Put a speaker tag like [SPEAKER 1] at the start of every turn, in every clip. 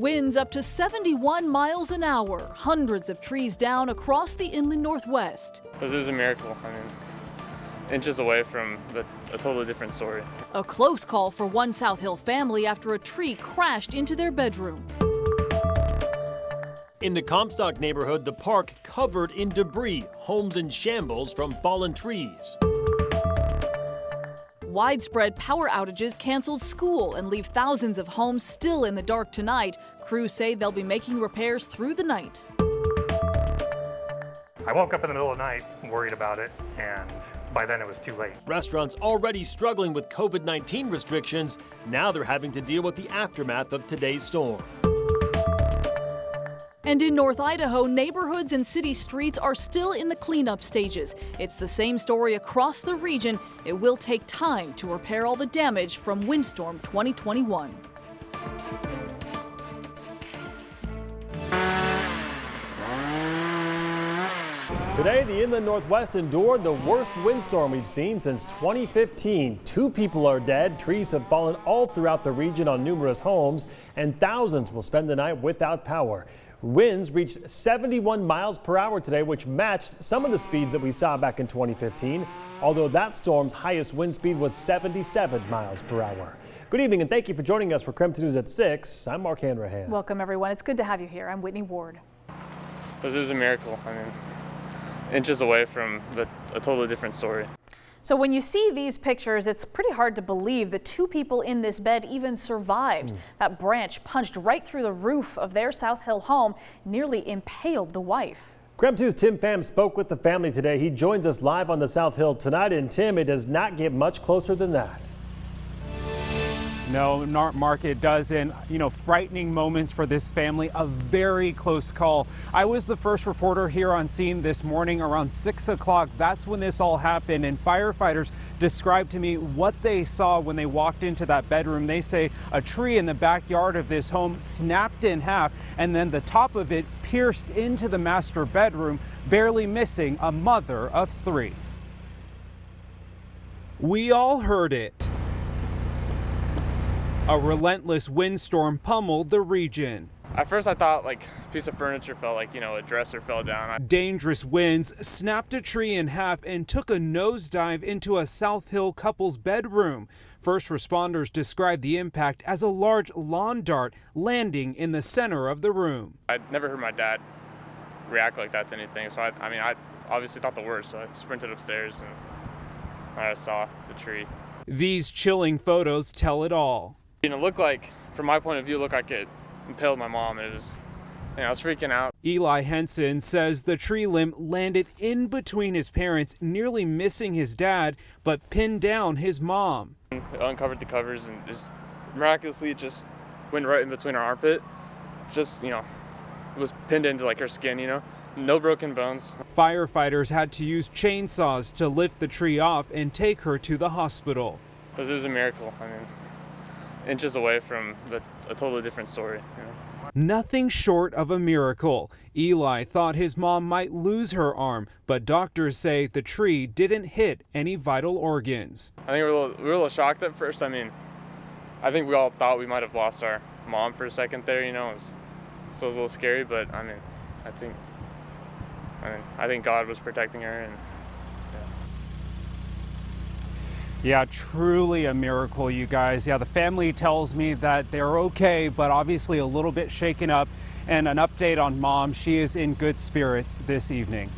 [SPEAKER 1] Winds up to 71 miles an hour, hundreds of trees down across the inland northwest.
[SPEAKER 2] It was a miracle. I mean, inches away from a totally different story.
[SPEAKER 1] A close call for one South Hill family after a tree crashed into their bedroom.
[SPEAKER 3] In the Comstock neighborhood, the park covered in debris, homes in shambles from fallen trees.
[SPEAKER 1] Widespread power outages canceled school and leave thousands of homes still in the dark tonight. Crews say they'll be making repairs through the night.
[SPEAKER 4] I woke up in the middle of the night worried about it, and by then it was too late.
[SPEAKER 3] Restaurants already struggling with COVID-19 restrictions. Now they're having to deal with the aftermath of today's storm.
[SPEAKER 1] And in North Idaho, neighborhoods and city streets are still in the cleanup stages. It's the same story across the region. It will take time to repair all the damage from Windstorm 2021.
[SPEAKER 3] Today, the inland Northwest endured the worst windstorm we've seen since 2015. 2 people are dead, trees have fallen all throughout the region on numerous homes, and thousands will spend the night without power. Winds reached 71 miles per hour today, which matched some of the speeds that we saw back in 2015, although that storm's highest wind speed was 77 miles per hour. Good evening, and thank you for joining us for KREM News at 6. I'm Mark Hanrahan.
[SPEAKER 5] Welcome, everyone. It's good to have you here. I'm Whitney Ward.
[SPEAKER 2] It was a miracle. I mean, inches away from a totally different story.
[SPEAKER 5] So when you see these pictures, it's pretty hard to believe the 2 people in this bed even survived. That branch punched right through the roof of their South Hill home, nearly impaled the wife.
[SPEAKER 3] KREM 2's Tim Pham spoke with the family today. He joins us live on the South Hill tonight. And Tim, it does not get much closer than that.
[SPEAKER 6] No, Mark, it doesn't. You know, frightening moments for this family, a very close call. I was the first reporter here on scene this morning around 6 o'clock. That's when this all happened, and firefighters described to me what they saw when they walked into that bedroom. They say a tree in the backyard of this home snapped in half, and then the top of it pierced into the master bedroom, barely missing a mother of 3. We all heard it. A relentless windstorm pummeled the region.
[SPEAKER 2] At first I thought like a piece of furniture fell, like, a dresser fell down.
[SPEAKER 6] Dangerous winds snapped a tree in half and took a nosedive into a South Hill couple's bedroom. First responders described the impact as a large lawn dart landing in the center of the room.
[SPEAKER 2] I'd never heard my dad react like that to anything, so I obviously thought the worst, so I sprinted upstairs and I saw the tree.
[SPEAKER 6] These chilling photos tell it all.
[SPEAKER 2] It looked like, from my point of view, it looked like it impaled my mom. It was, I was freaking out.
[SPEAKER 6] Eli Henson says the tree limb landed in between his parents, nearly missing his dad, but pinned down his mom.
[SPEAKER 2] It uncovered the covers and just miraculously just went right in between her armpit. Just, it was pinned into like her skin, No broken bones.
[SPEAKER 6] Firefighters had to use chainsaws to lift the tree off and take her to the hospital.
[SPEAKER 2] It was a miracle. I mean, inches away from a totally different story.
[SPEAKER 6] Nothing short of a miracle. Eli thought his mom might lose her arm, but doctors say the tree didn't hit any vital organs.
[SPEAKER 2] I think we were a little shocked at first. I think we all thought we might have lost our mom for a second there, so it was a little scary, but I think God was protecting her. And
[SPEAKER 6] yeah, truly a miracle, you guys. Yeah, the family tells me that they're okay, but obviously a little bit shaken up. And an update on Mom, she is in good spirits this evening.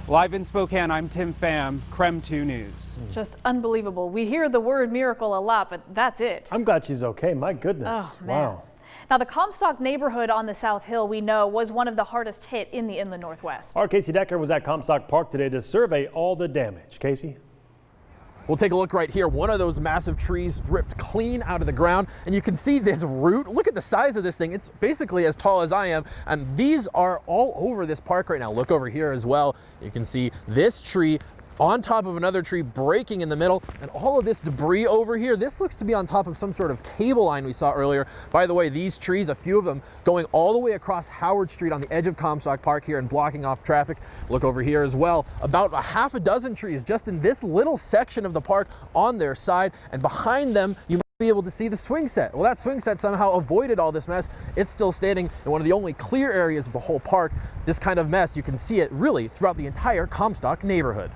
[SPEAKER 6] Live in Spokane, I'm Tim Pham, KREM 2 News.
[SPEAKER 5] Just unbelievable. We hear the word miracle a lot, but that's it.
[SPEAKER 3] I'm glad she's okay. My goodness.
[SPEAKER 5] Oh, man.
[SPEAKER 3] Wow.
[SPEAKER 5] Now, the Comstock neighborhood on the South Hill, we know, was one of the hardest hit in the inland Northwest.
[SPEAKER 3] Our Casey Decker was at Comstock Park today to survey all the damage. Casey?
[SPEAKER 7] We'll take a look right here. One of those massive trees ripped clean out of the ground, and you can see this root. Look at the size of this thing. It's basically as tall as I am, and these are all over this park right now. Look over here as well. You can see this tree on top of another tree breaking in the middle, and all of this debris over here. This looks to be on top of some sort of cable line we saw earlier. By the way, these trees, a few of them going all the way across Howard Street on the edge of Comstock Park here and blocking off traffic. Look over here as well. About a half a dozen trees just in this little section of the park on their side, and behind them you be able to see the swing set. Well, that swing set somehow avoided all this mess. It's still standing in one of the only clear areas of the whole park. This kind of mess, you can see it really throughout the entire Comstock neighborhood.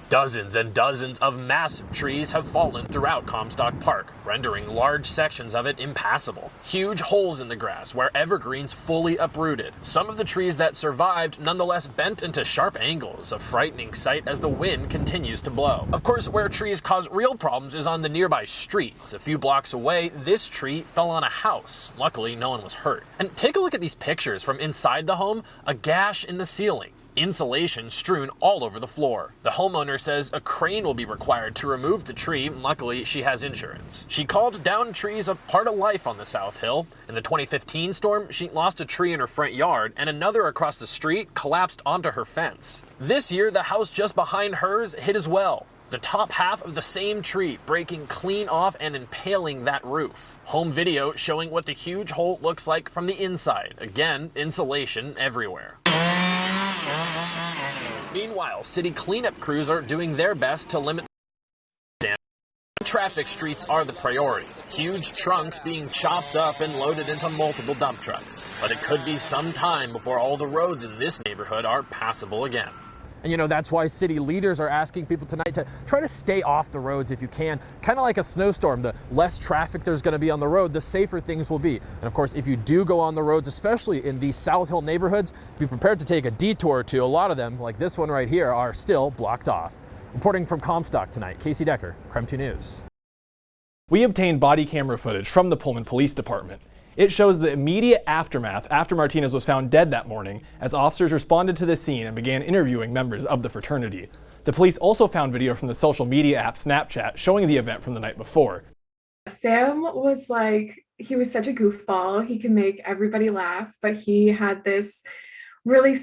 [SPEAKER 7] Dozens and dozens of massive trees have fallen throughout Comstock Park, rendering large sections of it impassable. Huge holes in the grass where evergreens fully uprooted. Some of the trees that survived nonetheless bent into sharp angles, a frightening sight as the wind continues to blow. Of course, where trees cause real problems is on the nearby streets. A few blocks away, this tree fell on a house. Luckily, no one was hurt. And take a look at these pictures from inside the home, a gash in the ceiling. Insulation strewn all over the floor. The homeowner says a crane will be required to remove the tree. Luckily, she has insurance. She called down trees a part of life on the South Hill. In the 2015 storm, she lost a tree in her front yard, and another across the street collapsed onto her fence. This year, the house just behind hers hit as well. The top half of the same tree breaking clean off and impaling that roof. Home video showing what the huge hole looks like from the inside. Again, insulation everywhere. Meanwhile, city cleanup crews are doing their best to limit damage. Traffic streets are the priority. Huge trunks being chopped up and loaded into multiple dump trucks. But it could be some time before all the roads in this neighborhood are passable again. And you know, that's why city leaders are asking people tonight to try to stay off the roads if you can. Kind of like a snowstorm, the less traffic there's going to be on the road, the safer things will be. And of course, if you do go on the roads, especially in these South Hill neighborhoods, be prepared to take a detour or two. A lot of them, like this one right here, are still blocked off. Reporting from Comstock tonight, Casey Decker, KREM 2 News.
[SPEAKER 8] We obtained body camera footage from the Pullman Police Department. It shows the immediate aftermath after Martinez was found dead that morning as officers responded to the scene and began interviewing members of the fraternity. The police also found video from the social media app Snapchat showing the event from the night before.
[SPEAKER 9] Sam was he was such a goofball. He could make everybody laugh, but he had this really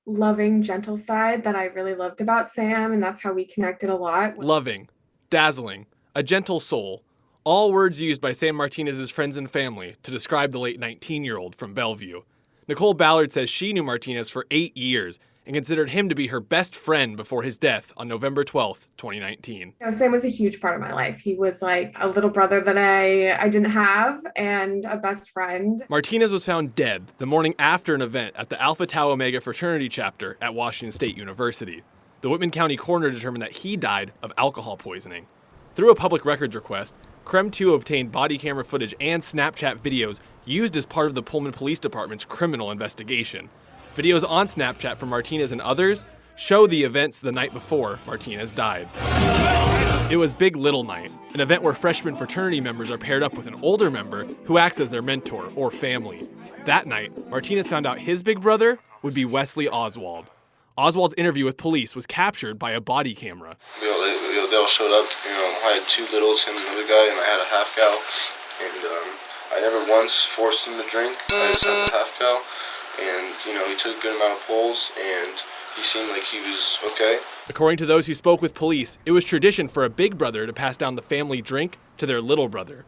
[SPEAKER 9] loving, gentle side that I really loved about Sam, and that's how we connected a lot.
[SPEAKER 8] Loving, dazzling, a gentle soul. All words used by Sam Martinez's friends and family to describe the late 19-year-old from Bellevue. Nicole Ballard says she knew Martinez for 8 years and considered him to be her best friend before his death on November 12th, 2019.
[SPEAKER 9] Sam was a huge part of my life. He was like a little brother that I didn't have and a best friend.
[SPEAKER 8] Martinez was found dead the morning after an event at the Alpha Tau Omega fraternity chapter at Washington State University. The Whitman County coroner determined that he died of alcohol poisoning. Through a public records request, KREM 2 obtained body camera footage and Snapchat videos used as part of the Pullman Police Department's criminal investigation. Videos on Snapchat from Martinez and others show the events the night before Martinez died. It was Big Little Night, an event where freshman fraternity members are paired up with an older member who acts as their mentor or family. That night, Martinez found out his big brother would be Wesley Oswald. Oswald's interview with police was captured by a body camera.
[SPEAKER 10] They all showed up. I had 2 littles, him and another guy, and I had a half cow. And I never once forced him to drink. I just had the half cow. And, he took a good amount of pulls, and he seemed like he was okay.
[SPEAKER 8] According to those who spoke with police, it was tradition for a big brother to pass down the family drink to their little brother.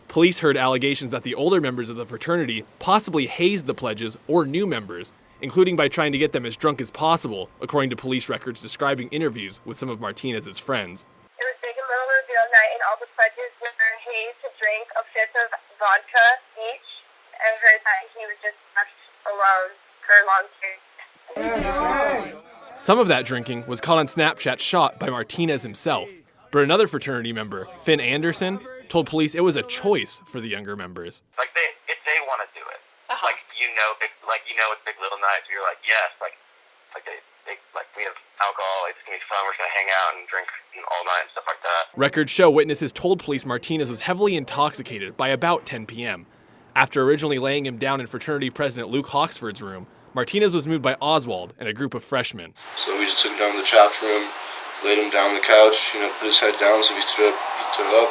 [SPEAKER 8] Police heard allegations that the older members of the fraternity possibly hazed the pledges or new members, including by trying to get them as drunk as possible, according to police records describing interviews with some of Martinez's friends.
[SPEAKER 11] It was Big and Little Reveal night, and all the pledges were hazed to drink a fifth of vodka each, and heard that he was just left alone for a long period.
[SPEAKER 8] Some of that drinking was caught on Snapchat shot by Martinez himself, but another fraternity member, Finn Anderson, told police it was a choice for the younger members.
[SPEAKER 12] If they want to do it, it's Big Little Night, so you're like, yes, we have alcohol, it's gonna be fun, we're gonna hang out and drink all night and stuff like that.
[SPEAKER 8] Records show witnesses told police Martinez was heavily intoxicated by about 10 p.m. After originally laying him down in fraternity president Luke Hawksford's room, Martinez was moved by Oswald and a group of freshmen.
[SPEAKER 10] So we just took him down to the chapter room, laid him down on the couch, put his head down, so he stood up,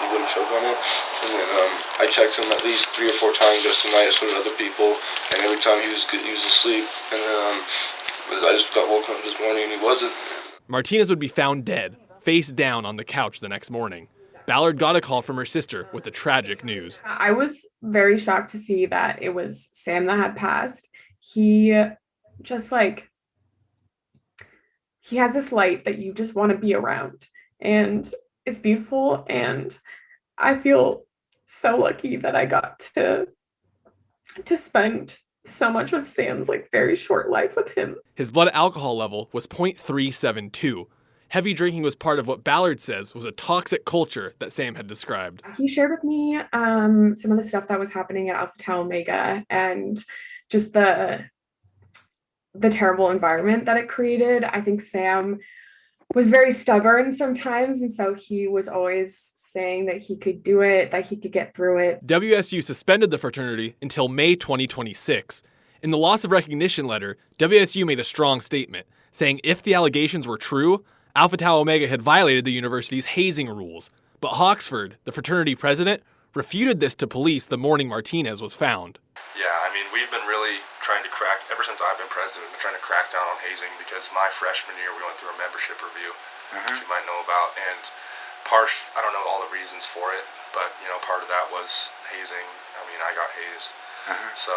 [SPEAKER 10] he wouldn't choke on it. And then I checked him at least 3 or 4 times just tonight, so did other people, and every time he was asleep. And then I just got woken up this morning and he wasn't.
[SPEAKER 8] Martinez would be found dead, face down on the couch the next morning. Ballard got a call from her sister with the tragic news.
[SPEAKER 9] I was very shocked to see that it was Sam that had passed. He just he has this light that you just want to be around, and it's beautiful, and I feel so lucky that I got to spend so much of Sam's like very short life with him.
[SPEAKER 8] His blood alcohol level was 0.372. Heavy drinking was part of what Ballard says was a toxic culture that Sam had described.
[SPEAKER 9] He shared with me some of the stuff that was happening at Alpha Tau Omega and just the terrible environment that it created. I think Sam was very stubborn sometimes, and so he was always saying that he could do it, that he could get through it.
[SPEAKER 8] WSU suspended the fraternity until May 2026. In the loss of recognition letter, WSU made a strong statement, saying if the allegations were true, Alpha Tau Omega had violated the university's hazing rules. But Hawksford, the fraternity president, refuted this to police the morning Martinez was found.
[SPEAKER 10] Yeah, I mean, we've been really trying to crack, ever since I've been president, we're trying to crack down on hazing because my freshman year we went through a membership review, which you might know about, and I don't know all the reasons for it, but, part of that was hazing. I mean, I got hazed. So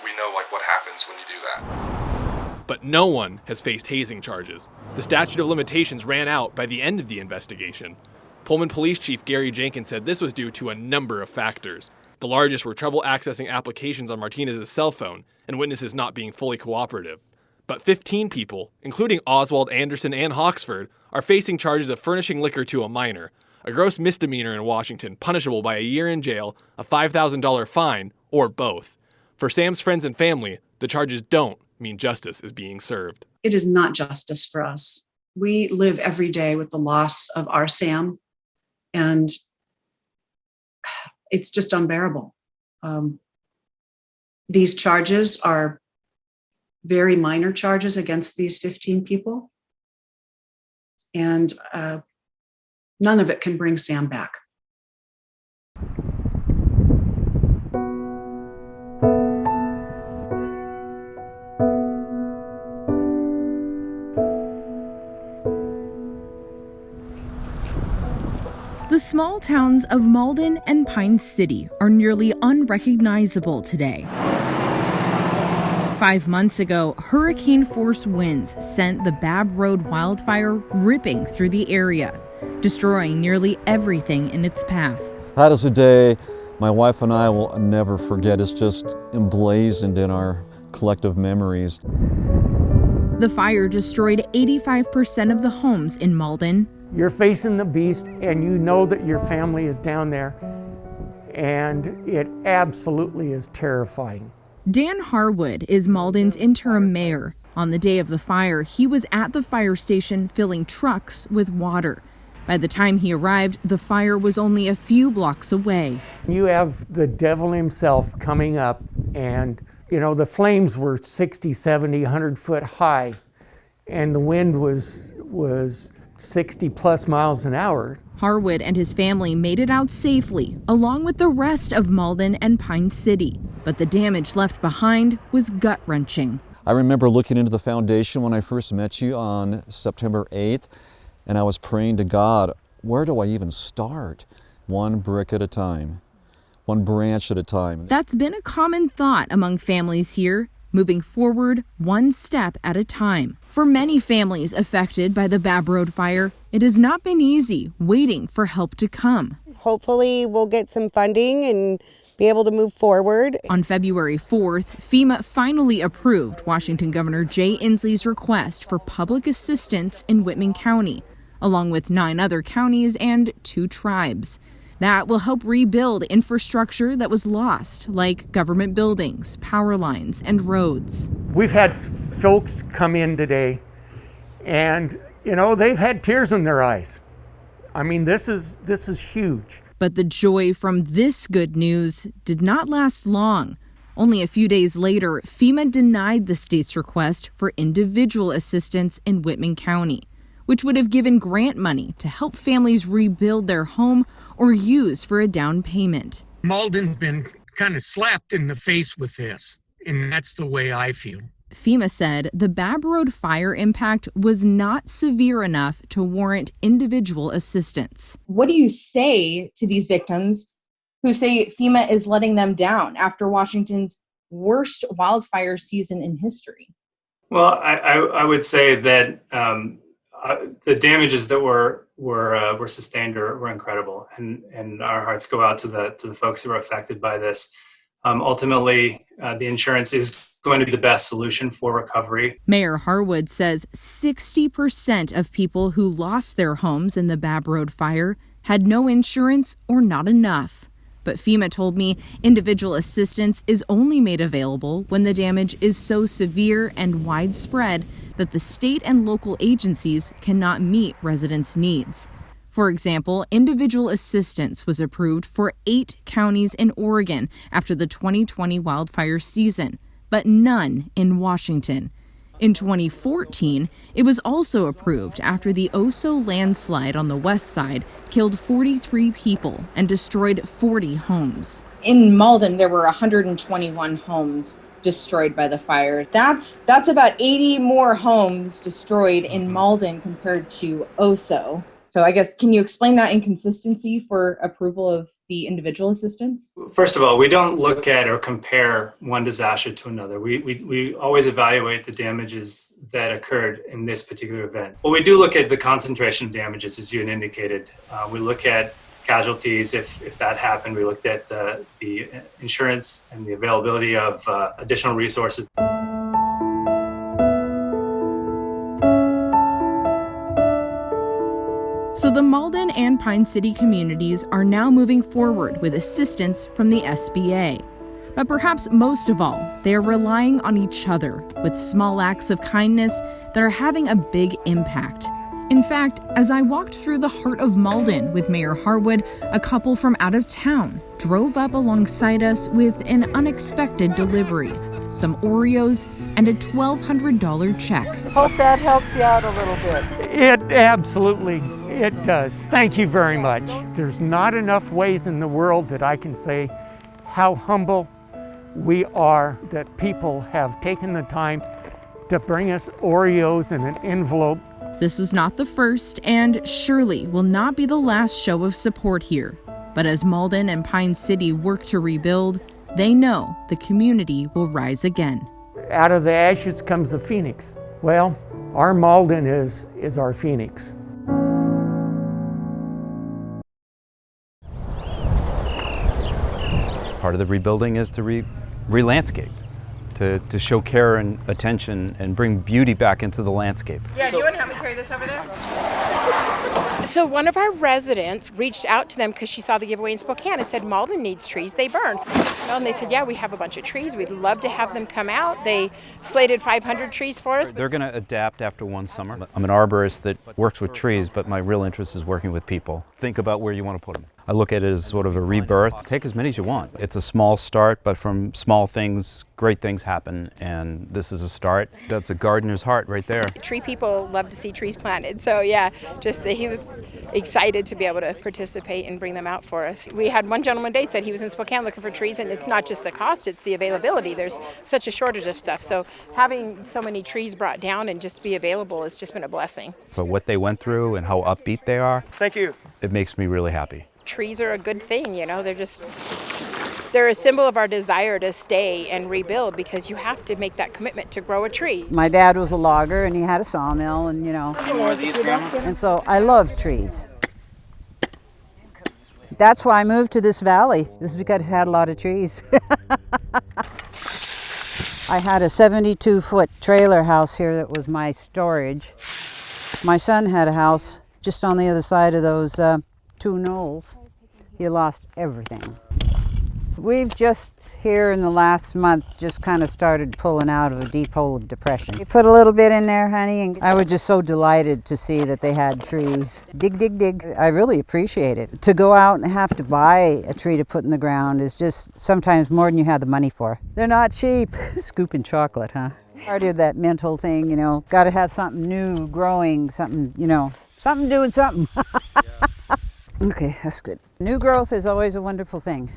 [SPEAKER 10] we know, what happens when you do that.
[SPEAKER 8] But no one has faced hazing charges. The statute of limitations ran out by the end of the investigation. Pullman Police Chief Gary Jenkins said this was due to a number of factors. The largest were trouble accessing applications on Martinez's cell phone and witnesses not being fully cooperative. But 15 people, including Oswald Anderson and Hawksford, are facing charges of furnishing liquor to a minor, a gross misdemeanor in Washington punishable by a year in jail, a $5,000 fine, or both. For Sam's friends and family, the charges don't mean justice is being served.
[SPEAKER 13] It is not justice for us. We live every day with the loss of our Sam, and it's just unbearable. These charges are very minor charges against these 15 people, and none of it can bring Sam back.
[SPEAKER 14] The small towns of Malden and Pine City are nearly unrecognizable today. 5 months ago, hurricane-force winds sent the Babb Road wildfire ripping through the area, destroying nearly everything in its path.
[SPEAKER 15] That is a day my wife and I will never forget. It's just emblazoned in our collective memories.
[SPEAKER 14] The fire destroyed 85% of the homes in Malden.
[SPEAKER 16] You're facing the beast and you know that your family is down there, and it absolutely is terrifying.
[SPEAKER 14] Dan Harwood is Malden's interim mayor. On the day of the fire, he was at the fire station filling trucks with water. By the time he arrived, the fire was only a few blocks away.
[SPEAKER 16] You have the devil himself coming up, and the flames were 60, 70, 100 foot high, and the wind was 60 plus miles an hour.
[SPEAKER 14] Harwood and his family made it out safely, along with the rest of Malden and Pine City. But the damage left behind was gut-wrenching.
[SPEAKER 15] I remember looking into the foundation when I first met you on September 8th, and I was praying to God, where do I even start? One brick at a time, one branch at a time.
[SPEAKER 14] That's been a common thought among families here, moving forward one step at a time. For many families affected by the Babb Road fire, it has not been easy waiting for help to come.
[SPEAKER 17] Hopefully we'll get some funding and be able to move forward.
[SPEAKER 14] On February 4th, FEMA finally approved Washington Governor Jay Inslee's request for public assistance in Whitman County, along with 9 other counties and 2 tribes. That will help rebuild infrastructure that was lost, like government buildings, power lines, and roads.
[SPEAKER 16] We've had folks come in today, and they've had tears in their eyes. I mean, this is huge.
[SPEAKER 14] But the joy from this good news did not last long. Only a few days later, FEMA denied the state's request for individual assistance in Whitman County, which would have given grant money to help families rebuild their home or use for a down payment.
[SPEAKER 16] Malden's been kind of slapped in the face with this, and that's the way I feel.
[SPEAKER 14] FEMA said the Babb Road fire impact was not severe enough to warrant individual assistance.
[SPEAKER 18] What do you say to these victims who say FEMA is letting them down after Washington's worst wildfire season in history?
[SPEAKER 4] Well, I would say that the damages that were
[SPEAKER 19] were sustained were incredible, and our hearts go out to the folks who are affected by this. Ultimately, the insurance is going to be the best solution for recovery.
[SPEAKER 14] Mayor Harwood says 60% of people who lost their homes in the Babb Road fire had no insurance or not enough. But FEMA told me individual assistance is only made available when the damage is so severe and widespread that the state and local agencies cannot meet residents' needs. For example, individual assistance was approved for 8 counties in Oregon after the 2020 wildfire season, but none in Washington. In 2014, it was also approved after the Oso landslide on the west side killed 43 people and destroyed 40 homes.
[SPEAKER 18] In Malden, there were 121 homes destroyed by the fire. That's about 80 more homes destroyed in Malden compared to Oso. So I guess, can you explain that inconsistency for approval of the individual assistance?
[SPEAKER 19] First of all, we don't look at or compare one disaster to another. We always evaluate the damages that occurred in this particular event. Well, we do look at the concentration of damages, as you had indicated. We look at casualties, if that happened. We looked at the insurance and the availability of additional resources.
[SPEAKER 14] So the Malden and Pine City communities are now moving forward with assistance from the SBA. But perhaps most of all, they are relying on each other with small acts of kindness that are having a big impact. In fact, as I walked through the heart of Malden with Mayor Harwood, a couple from out of town drove up alongside us with an unexpected delivery, some Oreos and a $1,200 check.
[SPEAKER 16] Hope that helps you out a little bit. It absolutely, it does. Thank you very much. There's not enough ways in the world that I can say how humble we are that people have taken the time to bring us Oreos in an envelope.
[SPEAKER 14] This was not the first and surely will not be the last show of support here. But as Malden and Pine City work to rebuild, they know the community will rise again.
[SPEAKER 16] Out of the ashes comes the phoenix. Well, our Malden is our phoenix.
[SPEAKER 20] Part of the rebuilding is to re-landscape, to show care and attention and bring beauty back into the landscape.
[SPEAKER 21] Yeah, do you want to help me carry this over there? So one of our residents reached out to them because she saw the giveaway in Spokane and said, Malden needs trees, they burn. And they said, yeah, we have a bunch of trees. We'd love to have them come out. They slated 500 trees for us.
[SPEAKER 20] They're going to adapt after one summer. I'm an arborist that works with trees, but my real interest is working with people. Think about where you want to put them. I look at it as sort of a rebirth. Take as many as you want. It's a small start, but from small things, great things happen, and this is a start. That's a gardener's heart right there.
[SPEAKER 21] Tree people love to see trees planted, so yeah, just he was excited to be able to participate and bring them out for us. We had one gentleman today said he was in Spokane looking for trees, and it's not just the cost, it's the availability. There's such a shortage of stuff, so having so many trees brought down and just be available has just been a blessing.
[SPEAKER 20] For what they went through and how upbeat they are,
[SPEAKER 21] Thank you.
[SPEAKER 20] It makes me really happy.
[SPEAKER 21] Trees are a good thing, you know, they're a symbol of our desire to stay and rebuild because you have to make that commitment to grow a tree.
[SPEAKER 22] My dad was a logger and he had a sawmill and, you know.
[SPEAKER 21] Any more of these, Grandma?
[SPEAKER 22] And so I love trees. That's why I moved to this valley. This is because it had a lot of trees. I had a 72-foot trailer house here that was my storage. My son had a house just on the other side of those 2 knolls. He lost everything. We've just here in the last month just kind of started pulling out of a deep hole of depression. You put a little bit in there, honey, and I was just so delighted to see that they had trees. Dig, dig, dig. I really appreciate it. To go out and have to buy a tree to put in the ground is just sometimes more than you have the money for. They're not cheap. Scooping chocolate, huh? Part of that mental thing, you know, got to have something new growing, something, you know, something doing something. Okay, that's good. New growth is always a wonderful thing.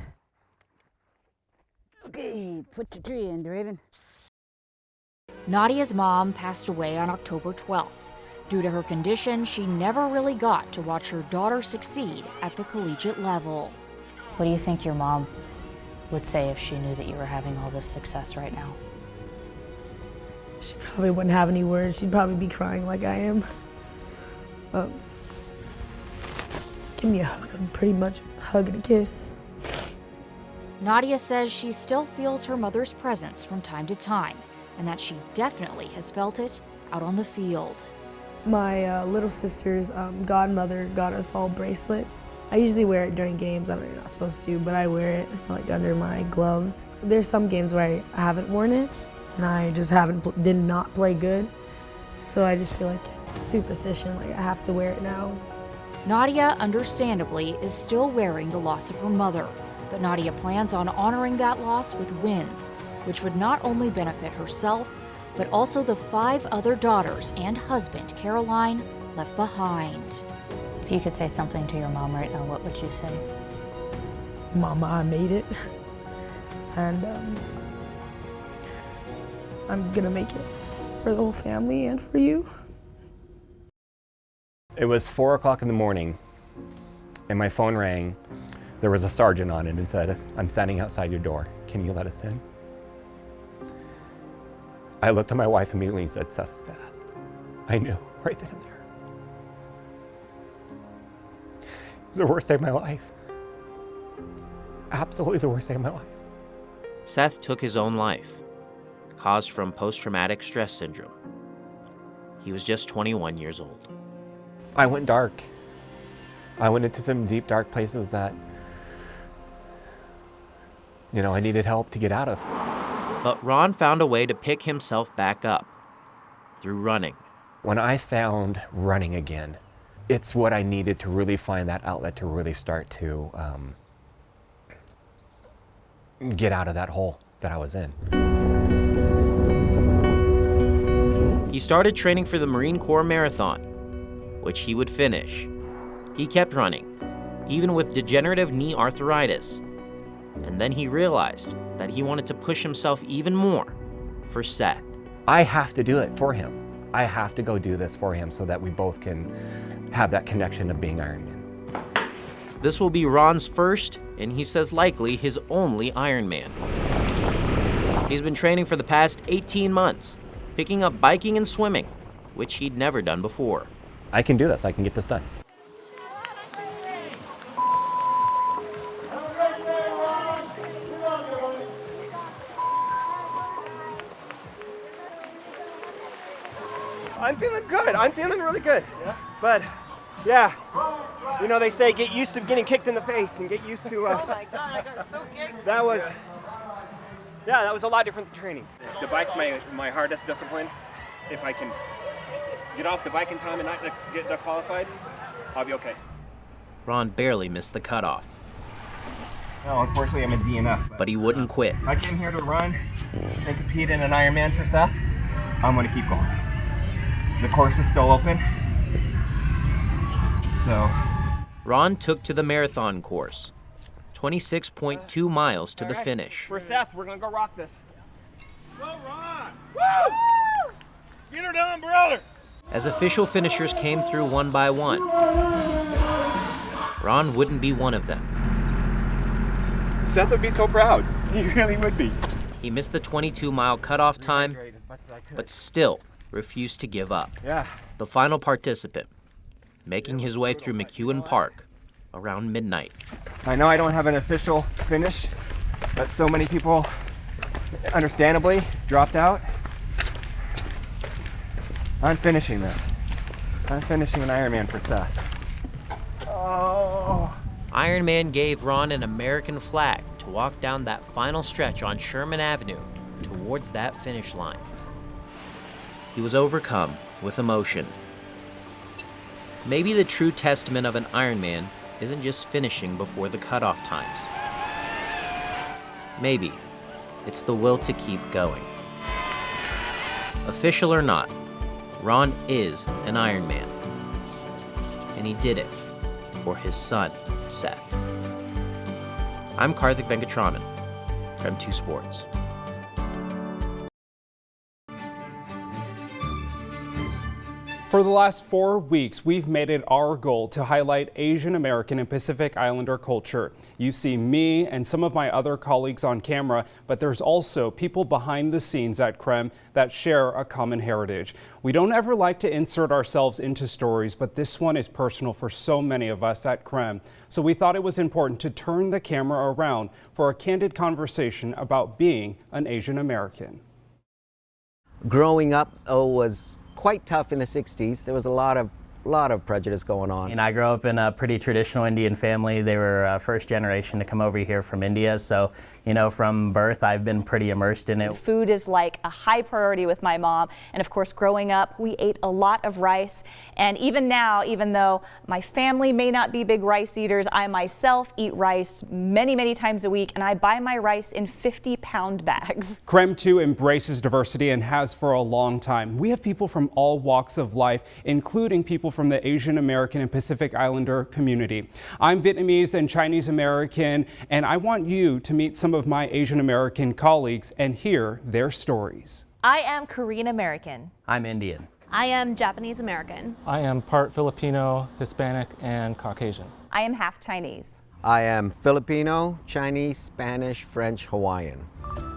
[SPEAKER 22] Okay, put your tree in, Draven.
[SPEAKER 23] Nadia's mom passed away on October 12th. Due to her condition, she never really got to watch her daughter succeed at the collegiate level.
[SPEAKER 24] What do you think your mom would say if she knew that you were having all this success right now?
[SPEAKER 25] She probably wouldn't have any words. She'd probably be crying like I am.
[SPEAKER 1] Give me a hug, pretty much a hug and a kiss.
[SPEAKER 23] Nadia says she still feels her mother's presence from time to time, and that she definitely has felt it out on the field.
[SPEAKER 1] My little sister's godmother got us all bracelets. I usually wear it during games. I know you're not supposed to, but I wear it like under my gloves. There's some games where I haven't worn it, and I just did not play good. So I just feel like superstition, like I have to wear it now.
[SPEAKER 23] Nadia, understandably, is still wearing the loss of her mother, but Nadia plans on honoring that loss with wins, which would not only benefit herself, but also the 5 other daughters and husband, Caroline, left behind.
[SPEAKER 24] If you could say something to your mom right now, what would you say?
[SPEAKER 1] Mama, I made it, and I'm gonna make it for the whole family and for you.
[SPEAKER 2] It was 4 o'clock in the morning, and my phone rang. There was a sergeant on it and said, "I'm standing outside your door. Can you let us in?" I looked at my wife immediately and said, "Seth's fast." I knew right then and there. It was the worst day of my life. Absolutely the worst day of my life.
[SPEAKER 3] Seth took his own life, caused from post-traumatic stress syndrome. He was just 21 years old.
[SPEAKER 2] I went dark. I went into some deep, dark places that, I needed help to get out of.
[SPEAKER 3] But Ron found a way to pick himself back up through running.
[SPEAKER 2] When I found running again, it's what I needed to really find that outlet to really start to get out of that hole that I was in.
[SPEAKER 3] He started training for the Marine Corps Marathon, which he would finish. He kept running, even with degenerative knee arthritis. And then he realized that he wanted to push himself even more for Seth.
[SPEAKER 2] I have to do it for him. I have to go do this for him so that we both can have that connection of being Ironman.
[SPEAKER 3] This will be Ron's first, and he says likely his only Ironman. He's been training for the past 18 months, picking up biking and swimming, which he'd never done before.
[SPEAKER 2] I can do this. I can get this done.
[SPEAKER 5] I'm feeling good. I'm feeling really good. Yeah. But, yeah, they say get used to getting kicked in the face and get used to.
[SPEAKER 6] Oh my God, I got so kicked.
[SPEAKER 5] That was a lot different than training. The bike's my hardest discipline. If I can get off the bike in time and not get qualified, I'll be okay.
[SPEAKER 3] Ron barely missed the cutoff.
[SPEAKER 5] No, unfortunately, I'm a DNF.
[SPEAKER 3] But he wouldn't quit.
[SPEAKER 5] I came here to run and compete in an Ironman for Seth. I'm going to keep going. The course is still open. So.
[SPEAKER 3] Ron took to the marathon course, 26.2 miles to the finish.
[SPEAKER 5] For Seth, we're going to go rock this. Go, Ron! Woo! Get her done, brother!
[SPEAKER 3] As official finishers came through one by one, Ron wouldn't be one of them.
[SPEAKER 5] Seth would be so proud. He really would be.
[SPEAKER 3] He missed the 22-mile cutoff time, but still refused to give up.
[SPEAKER 5] Yeah.
[SPEAKER 3] The final participant, making his way through McEwen Park around midnight.
[SPEAKER 5] I know I don't have an official finish, but so many people, understandably, dropped out. I'm finishing this. I'm finishing an Ironman for Seth. Oh.
[SPEAKER 3] Ironman gave Ron an American flag to walk down that final stretch on Sherman Avenue towards that finish line. He was overcome with emotion. Maybe the true testament of an Ironman isn't just finishing before the cutoff times. Maybe it's the will to keep going. Official or not, Ron is an Ironman. And he did it for his son, Seth. I'm Karthik Venkatraman, KREM 2 Sports.
[SPEAKER 7] For the last 4 weeks, we've made it our goal to highlight Asian American and Pacific Islander culture. You see me and some of my other colleagues on camera, but there's also people behind the scenes at KREM that share a common heritage. We don't ever like to insert ourselves into stories, but this one is personal for so many of us at KREM. So we thought it was important to turn the camera around for a candid conversation about being an Asian American.
[SPEAKER 9] Growing up was quite tough in the 60s. There was a lot of prejudice going on.
[SPEAKER 10] And I grew up in a pretty traditional Indian family. They were first generation to come over here from India. So, you know, from birth, I've been pretty immersed in it.
[SPEAKER 11] Food is like a high priority with my mom. And of course, growing up, we ate a lot of rice. And even now, even though my family may not be big rice eaters, I myself eat rice many, many times a week. And I buy my rice in 50-pound bags.
[SPEAKER 7] KREM too embraces diversity and has for a long time. We have people from all walks of life, including people from the Asian American and Pacific Islander community. I'm Vietnamese and Chinese American, and I want you to meet some of my Asian American colleagues and hear their stories.
[SPEAKER 12] I am Korean American.
[SPEAKER 10] I'm Indian.
[SPEAKER 12] I am Japanese American.
[SPEAKER 26] I am part Filipino, Hispanic, and Caucasian.
[SPEAKER 12] I am half Chinese.
[SPEAKER 9] I am Filipino, Chinese, Spanish, French, Hawaiian.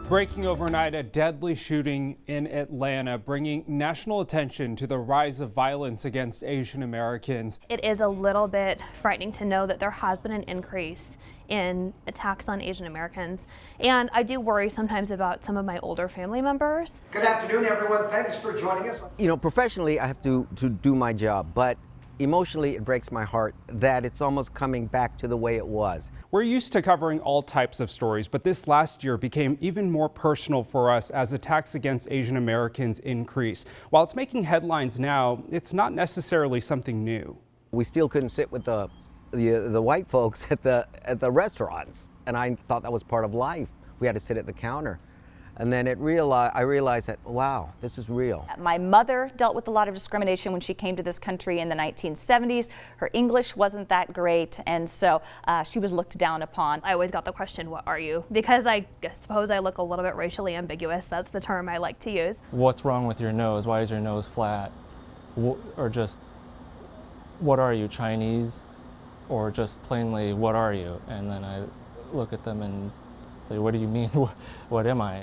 [SPEAKER 7] Breaking overnight, a deadly shooting in Atlanta, bringing national attention to the rise of violence against Asian Americans.
[SPEAKER 27] It is a little bit frightening to know that there has been an increase in attacks on Asian Americans. And I do worry sometimes about some of my older family members.
[SPEAKER 28] Good afternoon, everyone. Thanks for joining us.
[SPEAKER 9] You know, professionally, I have to do my job, but emotionally, it breaks my heart that it's almost coming back to the way it was.
[SPEAKER 7] We're used to covering all types of stories, but this last year became even more personal for us as attacks against Asian Americans increased. While it's making headlines now, it's not necessarily something new.
[SPEAKER 9] We still couldn't sit with the white folks at the restaurants, and I thought that was part of life. We had to sit at the counter. And then I realized that, wow, this is real.
[SPEAKER 11] My mother dealt with a lot of discrimination when she came to this country in the 1970s. Her English wasn't that great, and so she was looked down upon.
[SPEAKER 27] I always got the question, what are you? Because I suppose I look a little bit racially ambiguous. That's the term I like to use.
[SPEAKER 26] What's wrong with your nose? Why is your nose flat? Or just, what are you, Chinese? Or just plainly, what are you? And then I look at them and say, what do you mean? What am I?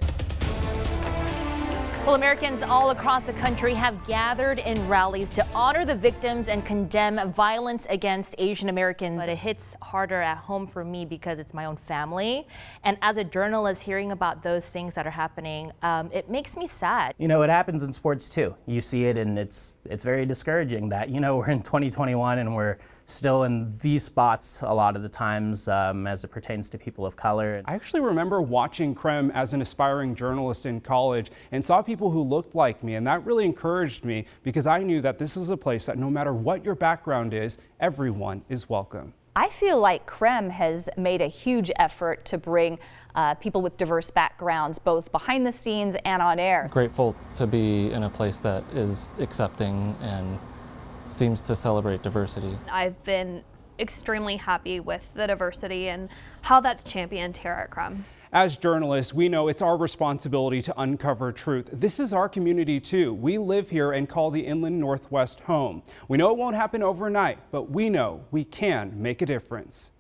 [SPEAKER 12] Well, Americans all across the country have gathered in rallies to honor the victims and condemn violence against Asian Americans. But it hits harder at home for me because it's my own family. And as a journalist, hearing about those things that are happening, it makes me sad.
[SPEAKER 10] You know, it happens in sports too. You see it, and it's very discouraging that, you know, we're in 2021 and we're still in these spots a lot of the times as it pertains to people of color.
[SPEAKER 7] I actually remember watching KREM as an aspiring journalist in college and saw people who looked like me, and that really encouraged me because I knew that this is a place that no matter what your background is, everyone is welcome.
[SPEAKER 11] I feel like KREM has made a huge effort to bring people with diverse backgrounds, both behind the scenes and on air.
[SPEAKER 26] Grateful to be in a place that is accepting and seems to celebrate diversity.
[SPEAKER 27] I've been extremely happy with the diversity and how that's championed here at KREM.
[SPEAKER 7] As journalists, we know it's our responsibility to uncover truth. This is our community too. We live here and call the Inland Northwest home. We know it won't happen overnight, but we know we can make a difference.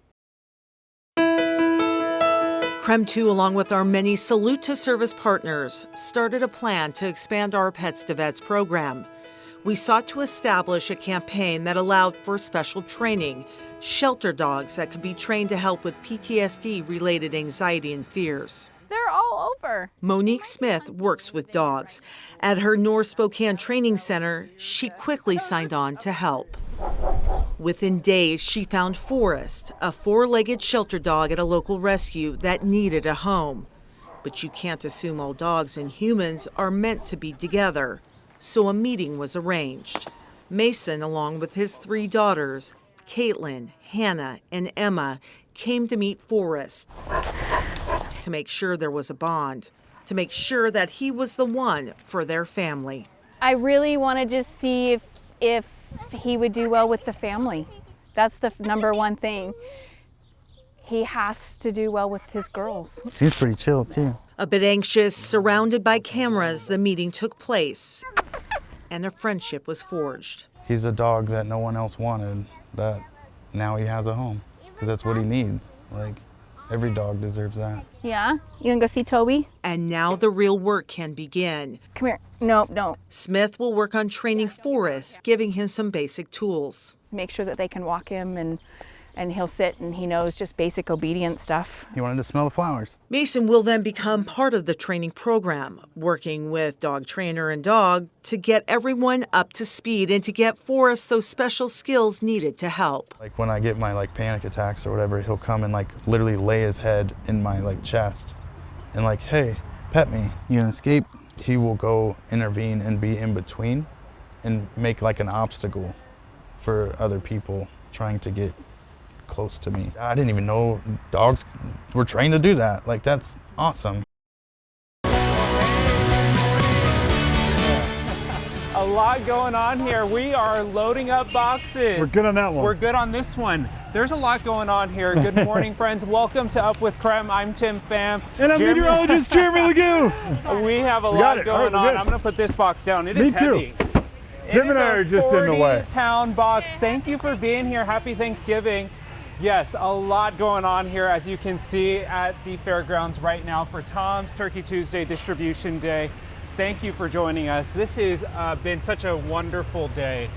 [SPEAKER 29] KREM 2, along with our many Salute to Service partners, started a plan to expand our Pets to Vets program. We sought to establish a campaign that allowed for special training, shelter dogs that could be trained to help with PTSD-related anxiety and fears.
[SPEAKER 30] They're all over.
[SPEAKER 29] Monique Smith works with dogs. At her North Spokane Training Center, she quickly signed on to help. Within days, she found Forrest, a four-legged shelter dog at a local rescue that needed a home. But you can't assume all dogs and humans are meant to be together. So a meeting was arranged. Mason, along with his three daughters, Caitlin, Hannah, and Emma, came to meet Forrest to make sure there was a bond, to make sure that he was the one for their family.
[SPEAKER 30] I really want to just see if he would do well with the family. That's the number one thing. He has to do well with his girls.
[SPEAKER 31] Seems pretty chill too.
[SPEAKER 29] A bit anxious, surrounded by cameras, the meeting took place. and a friendship was forged.
[SPEAKER 4] He's a dog that no one else wanted, that now he has a home, because that's what he needs. Like, every dog deserves that.
[SPEAKER 30] Yeah? You gonna go see Toby?
[SPEAKER 29] And now the real work can begin.
[SPEAKER 30] Come here. Nope, don't.
[SPEAKER 29] Smith will work on training Forrest, giving him some basic tools.
[SPEAKER 30] Make sure that they can walk him and he'll sit and he knows just basic obedience stuff.
[SPEAKER 4] He wanted to smell the flowers.
[SPEAKER 29] Mason will then become part of the training program, working with dog trainer and dog to get everyone up to speed and to get Forrest those special skills needed to help.
[SPEAKER 4] Like when I get my panic attacks or whatever, he'll come and literally lay his head in my chest and hey, pet me. You gonna escape? He will go intervene and be in between and make an obstacle for other people trying to get close to me. I didn't even know dogs were trained to do that. That's awesome.
[SPEAKER 7] A lot going on here. We are loading up boxes.
[SPEAKER 8] We're good on that one.
[SPEAKER 7] We're good on this one. There's a lot going on here. Good morning, friends. Welcome to Up with KREM. I'm Tim Pham.
[SPEAKER 8] And I'm meteorologist Jeremy Legoo.
[SPEAKER 7] We have a lot going on. I'm going to put this box down. It is heavy.
[SPEAKER 8] Tim and I are just in the way.
[SPEAKER 7] 40-pound box. Thank you for being here. Happy Thanksgiving. Yes, a lot going on here, as you can see at the fairgrounds right now for Tom's Turkey Tuesday Distribution Day. Thank you for joining us. This has been such a wonderful day.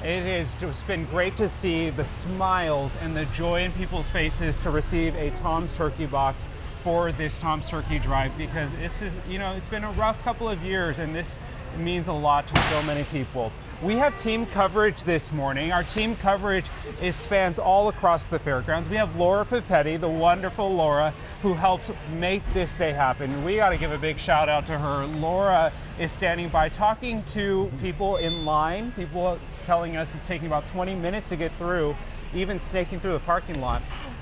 [SPEAKER 7] It has just been great to see the smiles and the joy in people's faces to receive a Tom's Turkey box for this Tom's Turkey Drive, because this is, it's been a rough couple of years and this means a lot to so many people. We have team coverage this morning. Our team coverage spans all across the fairgrounds. We have Laura Pipetti, the wonderful Laura, who helps make this day happen. We got to give a big shout out to her. Laura is standing by talking to people in line, people telling us it's taking about 20 minutes to get through, even snaking through the parking lot.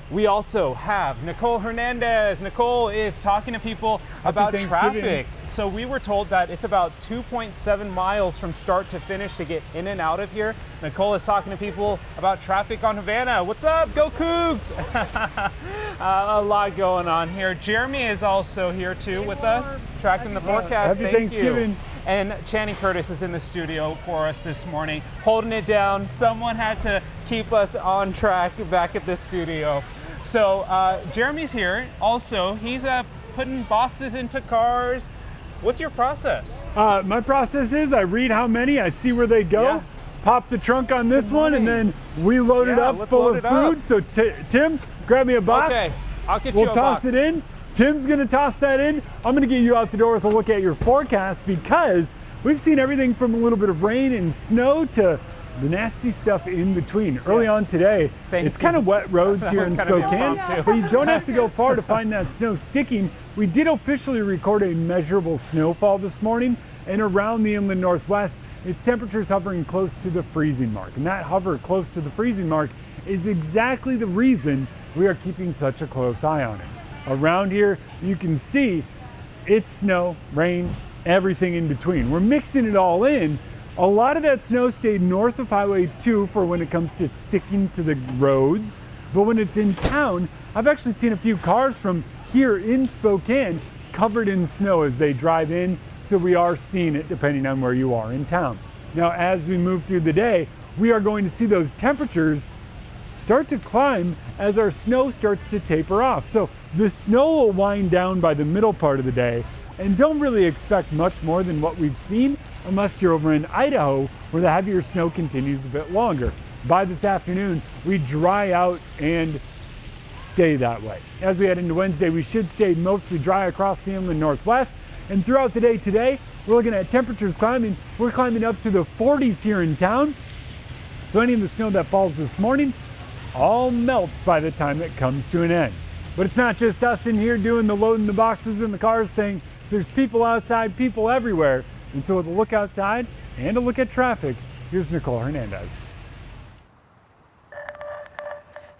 [SPEAKER 7] We also have Nicole Hernandez. Nicole is talking to people about traffic. So we were told that it's about 2.7 miles from start to finish to get in and out of here. Nicole is talking to people about traffic on Havana. What's up? Go Cougs! A lot going on here. Jeremy is also here too with us, tracking the forecast.
[SPEAKER 8] Happy Thanksgiving.
[SPEAKER 7] And Channing Curtis is in the studio for us this morning, holding it down. Someone had to keep us on track back at the studio. So Jeremy's here. Also, he's putting boxes into cars. What's your process?
[SPEAKER 8] My process is I read how many, I see where they go, pop the trunk on this one, and then we load it up full of food. So Tim, grab me a box.
[SPEAKER 7] Okay, I'll get you a box.
[SPEAKER 8] We'll toss it in. Tim's gonna toss that in. I'm gonna get you out the door with a look at your forecast, because we've seen everything from a little bit of rain and snow to the nasty stuff in between. Early on today, it's kind of wet roads here in Spokane, but you don't have to go far to find that snow sticking. We did officially record a measurable snowfall this morning, and around the inland northwest, its temperatures hovering close to the freezing mark. And that hover close to the freezing mark is exactly the reason we are keeping such a close eye on it. Around here, you can see it's snow, rain, everything in between. We're mixing it all in. A lot of that snow stayed north of Highway 2 for when it comes to sticking to the roads. But when it's in town, I've actually seen a few cars from here in Spokane covered in snow as they drive in. So we are seeing it depending on where you are in town. Now, as we move through the day, we are going to see those temperatures start to climb as our snow starts to taper off. So the snow will wind down by the middle part of the day, and don't really expect much more than what we've seen unless you're over in Idaho, where the heavier snow continues a bit longer. By this afternoon, we dry out and stay that way. As we head into Wednesday, we should stay mostly dry across the inland northwest, and throughout the day today, we're looking at temperatures climbing. We're climbing up to the 40s here in town. So any of the snow that falls this morning all melts by the time it comes to an end. But it's not just us in here doing the loading the boxes in the cars thing. There's people outside, people everywhere. And so with a look outside and a look at traffic, here's Nicole Hernandez.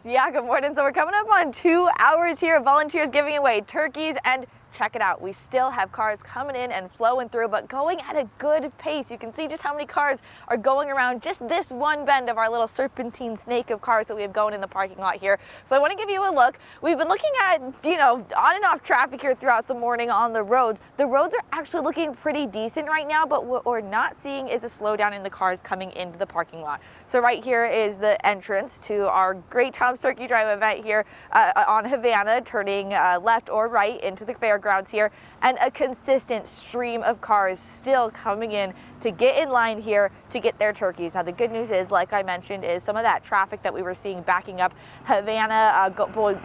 [SPEAKER 13] Yeah, good morning. So we're coming up on 2 hours here of volunteers giving away turkeys and check it out. We still have cars coming in and flowing through, but going at a good pace. You can see just how many cars are going around just this one bend of our little serpentine snake of cars that we have going in the parking lot here. So I want to give you a look. We've been looking at, on and off traffic here throughout the morning on the roads. The roads are actually looking pretty decent right now, but what we're not seeing is a slowdown in the cars coming into the parking lot. So right here is the entrance to our Great Tom's Turkey Drive event here on Havana, turning left or right into the fairgrounds here, and a consistent stream of cars still coming in to get in line here to get their turkeys. Now the good news is, like I mentioned, is some of that traffic that we were seeing backing up Havana,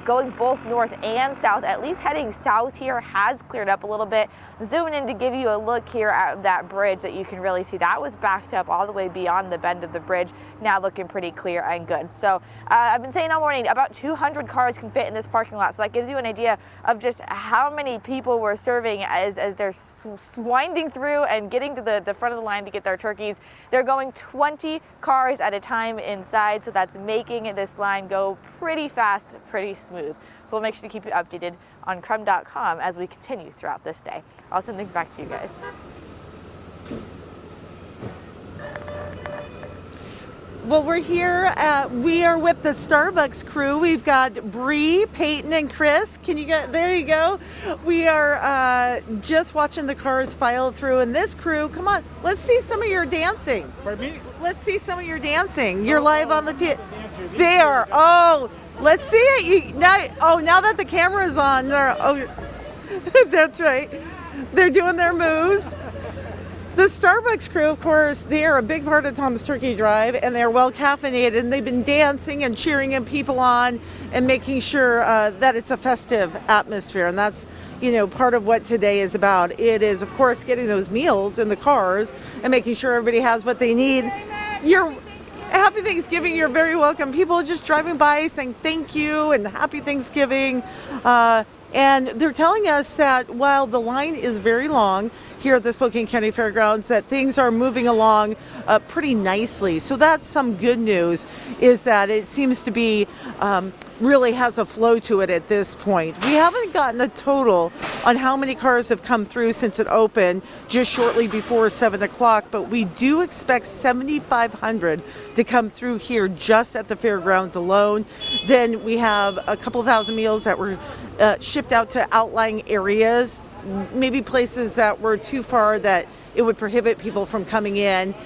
[SPEAKER 13] going both north and south, at least heading south here, has cleared up a little bit. Zooming in to give you a look here at that bridge that you can really see that was backed up all the way beyond the bend of the bridge, now looking pretty clear and good. So I've been saying all morning, about 200 cars can fit in this parking lot, so that gives you an idea of just how many people we're serving as they're winding through and getting to the front of the line to get their turkeys. They're going 20 cars at a time inside, so that's making this line go pretty fast, pretty smooth. So we'll make sure to keep you updated on KREM.com as we continue throughout this day. I'll send things back to you guys.
[SPEAKER 14] Well, we're here. We are with the Starbucks crew. We've got Bree, Peyton, and Chris. There you go. We are just watching the cars file through. And this crew, come on, let's see some of your dancing.
[SPEAKER 8] Pardon me?
[SPEAKER 14] Let's see some of your dancing. You're live on the there. Oh, let's see it. Now that the camera's on, that's right. They're doing their moves. The Starbucks crew, of course, they are a big part of Tom's Turkey Drive, and they're well caffeinated, and they've been dancing and cheering people on and making sure that it's a festive atmosphere. And that's, part of what today is about. It is, of course, getting those meals in the cars and making sure everybody has what they need. Happy Thanksgiving. You're very welcome. People just driving by saying thank you and happy Thanksgiving. And they're telling us that while the line is very long here at the Spokane County Fairgrounds, that things are moving along pretty nicely. So that's some good news, is that it seems to be really has a flow to it at this point. We haven't gotten a total on how many cars have come through since it opened just shortly before 7 o'clock, but we do expect 7,500 to come through here just at the fairgrounds alone. Then we have a couple thousand meals that were shipped out to outlying areas, maybe places that were too far that it would prohibit people from coming in.